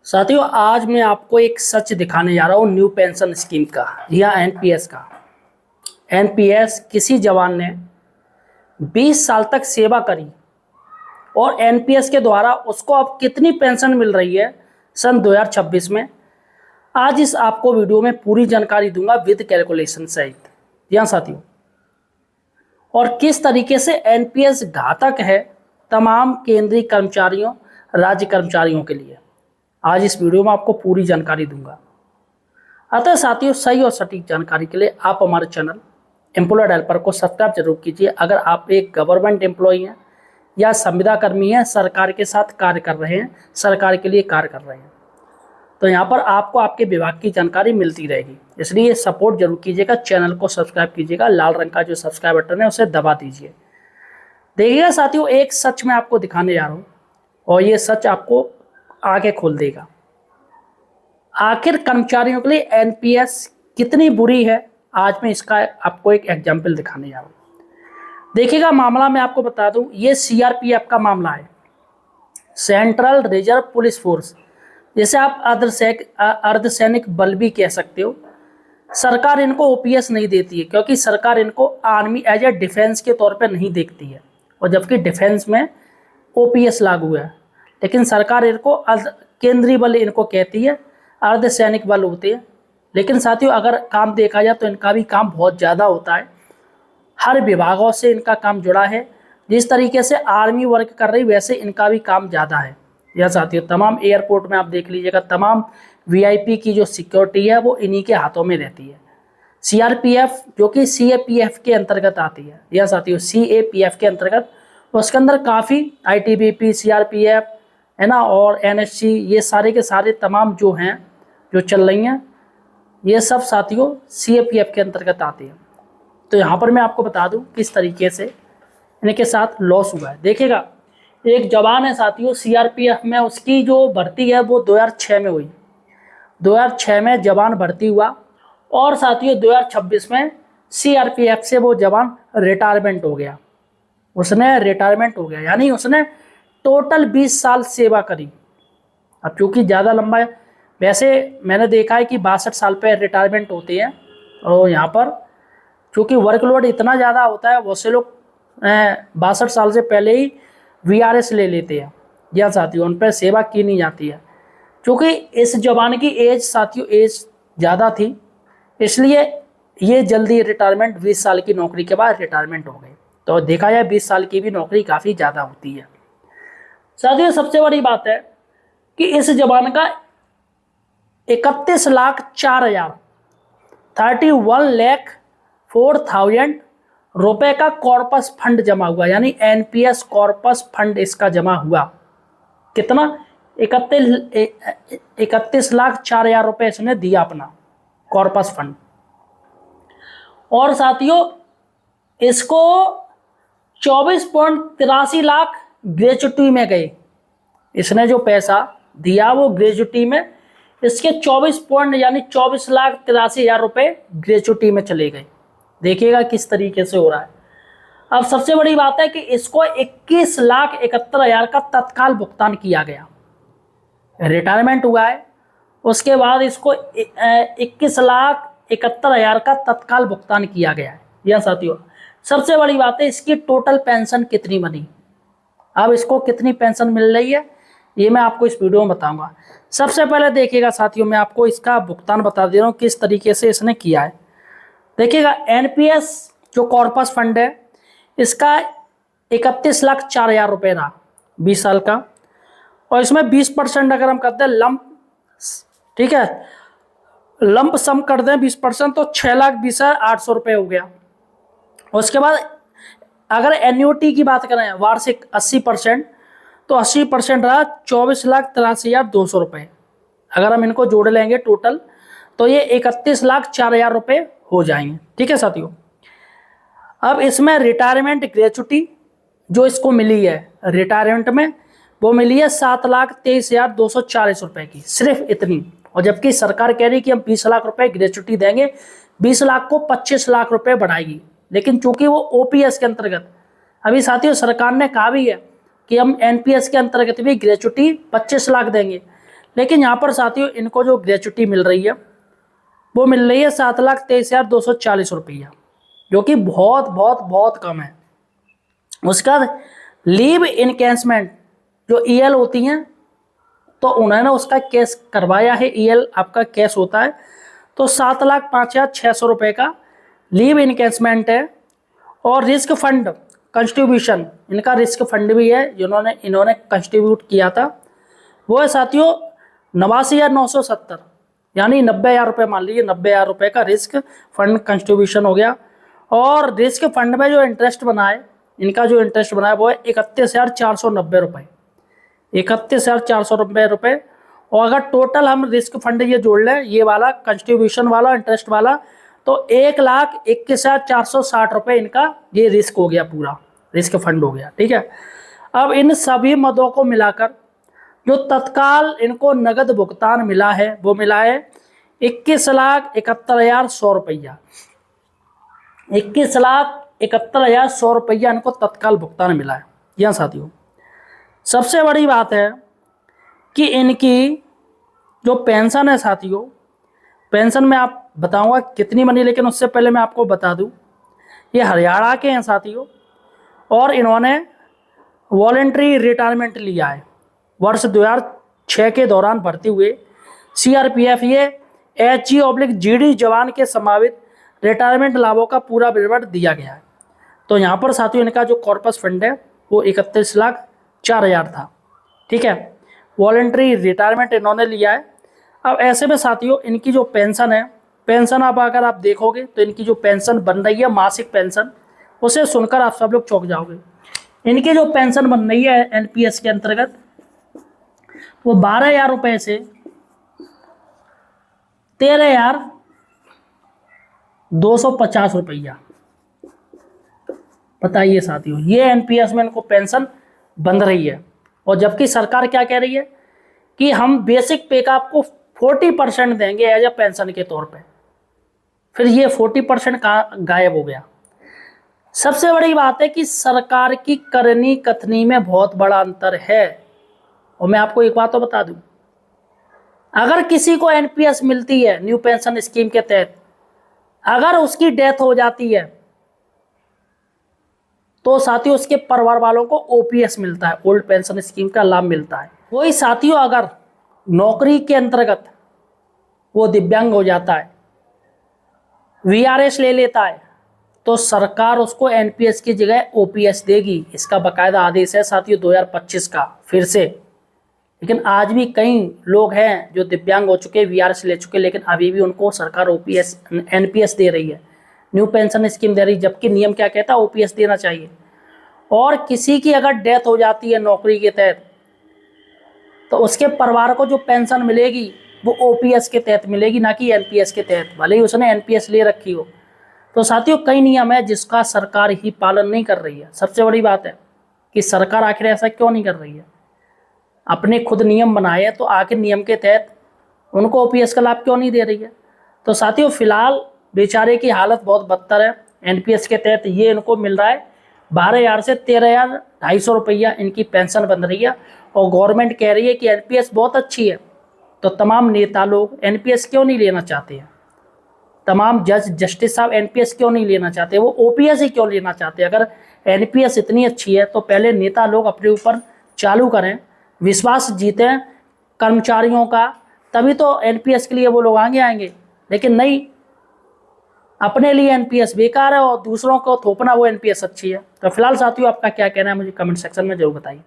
साथियों, आज मैं आपको एक सच दिखाने जा रहा हूँ न्यू पेंशन स्कीम का या एनपीएस का। एनपीएस किसी जवान ने 20 साल तक सेवा करी और एनपीएस के द्वारा उसको अब कितनी पेंशन मिल रही है सन 2026 में। आज इस आपको वीडियो में पूरी जानकारी दूंगा विद कैलकुलेशन सहित। जी हाँ साथियों, और किस तरीके से एनपीएस घातक है तमाम केंद्रीय कर्मचारियों, राज्य कर्मचारियों के लिए। आज इस वीडियो में आपको पूरी जानकारी दूंगा। अतः साथियों, सही और सटीक जानकारी के लिए आप हमारे चैनल एम्प्लॉयड हेल्पर को सब्सक्राइब जरूर कीजिए। अगर आप एक गवर्नमेंट एम्प्लॉई हैं या संविदा कर्मी हैं, सरकार के साथ कार्य कर रहे हैं, सरकार के लिए कार्य कर रहे हैं, तो यहाँ पर आपको आपके विभाग की जानकारी मिलती रहेगी। इसलिए सपोर्ट जरूर कीजिएगा, चैनल को सब्सक्राइब कीजिएगा, लाल रंग का जो सब्सक्राइब बटन है उसे दबा दीजिए। देखिएगा साथियों, एक सच मैं आपको दिखाने जा रहा हूँ और ये सच आपको आगे खोल देगा। आखिर कर्मचारियों के लिए एनपीएस कितनी बुरी है, आज मैं इसका आपको एक एग्जाम्पल दिखाने जा रहा हूँ। देखिएगा, मामला मैं आपको बता दूं, ये सीआरपीएफ का मामला है, सेंट्रल रिजर्व पुलिस फोर्स, जैसे आप अर्धसैनिक बल भी कह सकते हो। सरकार इनको ओपीएस नहीं देती है क्योंकि सरकार इनको आर्मी एज ए डिफेंस के तौर पे नहीं देखती है, और जबकि डिफेंस में ओपीएस लागू है, लेकिन सरकार इनको केंद्रीय बल इनको कहती है, अर्धसैनिक बल होते हैं। लेकिन साथियों, अगर काम देखा जाए तो इनका भी काम बहुत ज़्यादा होता है, हर विभागों से इनका काम जुड़ा है। जिस तरीके से आर्मी वर्क कर रही वैसे इनका भी काम ज़्यादा है। यह साथियों, तमाम एयरपोर्ट में आप देख लीजिएगा, तमाम वीआईपी की जो सिक्योरिटी है वो इन्हीं के हाथों में रहती है। सीआरपीएफ जो कि सीएपीएफ के अंतर्गत आती है, यह साथियों सीएपीएफ के अंतर्गत, उसके अंदर काफ़ी आईटीबीपी, सीआरपीएफ है ना, और एनएससी, ये सारे के सारे तमाम जो हैं जो चल रही हैं, ये सब साथियों सीएपीएफ के अंतर्गत आते हैं। तो यहाँ पर मैं आपको बता दूं किस तरीके से इनके साथ लॉस हुआ है। देखिएगा, एक जवान है साथियों सीआरपीएफ में, उसकी जो भर्ती है वो 2006 में हुई। 2006 में जवान भर्ती हुआ और साथियों 2026 में सीआरपीएफ से वो जवान रिटायरमेंट हो गया। उसने रिटायरमेंट हो गया, यानी उसने टोटल 20 साल सेवा करी। अब चूँकि ज़्यादा लंबा है, वैसे मैंने देखा है कि 62 साल पे रिटायरमेंट होते हैं, और यहाँ पर चूँकि वर्कलोड इतना ज़्यादा होता है, बहुत से लोग 62 साल से पहले ही वीआरएस ले लेते हैं। यह साथियों, उन पर सेवा की नहीं जाती है। क्योंकि इस जवान की एज साथियों एज ज़्यादा थी, इसलिए ये जल्दी रिटायरमेंट 20 साल की नौकरी के बाद रिटायरमेंट हो गए। तो देखा जाए 20 साल की भी नौकरी काफ़ी ज़्यादा होती है। साथियों, सबसे बड़ी बात है कि इस जवान का 31,04,000 31,04,000 रुपए का कॉर्पस फंड जमा हुआ, यानी एनपीएस कॉर्पस फंड इसका जमा हुआ। कितना? 31,04,000 रुपए इसने दिया अपना कॉर्पस फंड। और साथियों, इसको 24.83 लाख ग्रेच्युटी में गए। इसने जो पैसा दिया वो ग्रेच्युटी में, इसके 24,83,83,000 रुपए ग्रेच्युटी में चले गए। देखिएगा किस तरीके से हो रहा है। अब सबसे बड़ी बात है कि इसको 21,71,000 का तत्काल भुगतान किया गया। रिटायरमेंट हुआ है, उसके बाद इसको 21,71,000 का तत्काल भुगतान किया गया है। यह साथियों, सबसे बड़ी बात है इसकी टोटल पेंशन कितनी बनी। अब इसको कितनी पेंशन मिल रही है ये मैं आपको इस वीडियो में बताऊंगा। सबसे पहले देखिएगा साथियों, मैं आपको इसका भुगतान बता दे रहा हूँ किस तरीके से इसने किया है। देखिएगा, एनपीएस जो कॉर्पस फंड है इसका 31,04,000 रुपये रहा 20 साल का, और इसमें 20% अगर हम करते हैं लंप, ठीक है, लंप सम कर दें 20%, तो 6,20,800 रुपये हो गया। उसके बाद अगर एन्युटी की बात करें वार्षिक 80%, तो 80% रहा 24,83,200 रुपये। अगर हम इनको जोड़ लेंगे टोटल तो ये 31,04,000 रुपये हो जाएंगे। ठीक है साथियों, अब इसमें रिटायरमेंट ग्रेच्युटी जो इसको मिली है रिटायरमेंट में, वो मिली है 7,23,240 रुपये की, सिर्फ इतनी। और जबकि सरकार कह रही कि हम 20 लाख रुपए ग्रेच्युटी देंगे, 20 लाख को 25 लाख रुपए बढ़ाएगी, लेकिन चूंकि वो ओपीएस के अंतर्गत, अभी साथियों सरकार ने कहा भी है कि हम एनपीएस के अंतर्गत भी ग्रेच्युटी 25 लाख देंगे, लेकिन यहाँ पर साथियों इनको जो ग्रेच्युटी मिल रही है वो मिल रही है 7,23,240 रुपया, जो कि बहुत बहुत बहुत कम है। उसका लीव इनकैशमेंट जो ईएल होती हैं तो उन्होंने उसका कैश करवाया है, ईएल आपका कैश होता है, तो 7,05,600 रुपये का लीव इनकैशमेंट है। और रिस्क फंड कंट्रीब्यूशन, इनका रिस्क फंड भी है जिन्होंने इन्होंने कंट्रीब्यूट किया था, वो है साथियों 89,970, यानी 90,000 रुपये, मान लीजिए 90,000 रुपये का रिस्क फंड कंट्रीब्यूशन हो गया। और रिस्क फंड में जो इंटरेस्ट बना है, इनका जो इंटरेस्ट बना है वो है 31,490 रुपये, 31,490 रुपये। और अगर टोटल हम रिस्क फंड ये जोड़ लें, ये वाला कंट्रीब्यूशन वाला इंटरेस्ट वाला, तो 1,21,460 रुपये इनका ये रिस्क हो गया, पूरा रिस्क फंड हो गया। ठीक है, अब इन सभी मदों को मिलाकर जो तत्काल इनको नगद भुगतान मिला है वो मिला है 21,71,100 रुपया, 21,71,100 रुपया इनको तत्काल भुगतान मिला है। यहाँ साथियों सबसे बड़ी बात है कि इनकी जो पेंशन है साथियों, पेंशन में आप बताऊंगा कितनी बनी, लेकिन उससे पहले मैं आपको बता दूं ये हरियाणा के हैं साथियों, और इन्होंने वॉलंटरी रिटायरमेंट लिया है वर्ष 2006 के दौरान भर्ती हुए। सीआरपीएफ ये HG/GD जवान के संभावित रिटायरमेंट लाभों का पूरा विवरण दिया गया है। तो यहाँ पर साथियों इनका जो कॉर्पस फंड है वो 31,04,000 था। ठीक है, वॉलंटरी रिटायरमेंट इन्होंने लिया है। अब ऐसे में साथियों इनकी जो पेंशन है, पेंशन आप अगर आप देखोगे तो इनकी जो पेंशन बन रही है मासिक पेंशन, उसे सुनकर आप सब लोग चौंक जाओगे। इनकी जो पेंशन बन रही है एनपीएस के अंतर्गत वो 12,000 रुपये से 13,250 रुपया। बताइए साथियों, ये एनपीएस में इनको पेंशन बन रही है। और जबकि सरकार क्या कह रही है कि हम बेसिक पे का आपको 40% देंगे एज ए पेंशन के तौर पे, फिर ये 40% गायब हो गया। सबसे बड़ी बात है कि सरकार की करनी कथनी में बहुत बड़ा अंतर है। और मैं आपको एक बात तो बता दूं, अगर किसी को एनपीएस मिलती है न्यू पेंशन स्कीम के तहत, अगर उसकी डेथ हो जाती है तो साथियों उसके परिवार वालों को ओपीएस मिलता है, ओल्ड पेंशन स्कीम का लाभ मिलता है। वही साथियों अगर नौकरी के अंतर्गत वो दिव्यांग हो जाता है, वीआरएस ले लेता है, तो सरकार उसको एनपीएस की जगह ओपीएस देगी। इसका बकायदा आदेश है साथियों 2025 का फिर से। लेकिन आज भी कई लोग हैं जो दिव्यांग हो चुके, वीआरएस ले चुके, लेकिन अभी भी उनको सरकार ओपीएस एनपीएस दे रही है, न्यू पेंशन स्कीम दे रही है, जबकि नियम क्या कहता है ओपीएस देना चाहिए। और किसी की अगर डेथ हो जाती है नौकरी के तहत, तो उसके परिवार को जो पेंशन मिलेगी वो ओपीएस के तहत मिलेगी, ना कि एनपीएस के तहत, भले ही उसने एनपीएस ले रखी हो। तो साथियों कई नियम है जिसका सरकार ही पालन नहीं कर रही है। सबसे बड़ी बात है कि सरकार आखिर ऐसा क्यों नहीं कर रही है, अपने खुद नियम बनाए तो आखिर नियम के तहत उनको ओपीएस का लाभ क्यों नहीं दे रही है। तो साथियों फिलहाल बेचारे की हालत बहुत बदतर है। एनपीएस के तहत ये इनको मिल रहा है 12,000 से 13,250 रुपया इनकी पेंशन बन रही है। और गवर्नमेंट कह रही है कि एनपीएस बहुत अच्छी है, तो तमाम नेता लोग एनपीएस क्यों नहीं लेना चाहते हैं, तमाम जज जस्टिस साहब एनपीएस क्यों नहीं लेना चाहते, वो ओपीएस ही क्यों लेना चाहते। अगर एनपीएस इतनी अच्छी है तो पहले नेता लोग अपने ऊपर चालू करें, विश्वास जीतें कर्मचारियों का, तभी तो एनपीएस के लिए वो लोग आगे आएंगे। लेकिन नहीं, अपने लिए एनपीएस बेकार है और दूसरों को थोपना वो एनपीएस अच्छी है। तो फिलहाल साथियों आपका क्या कहना है मुझे कमेंट सेक्शन में जरूर बताइए।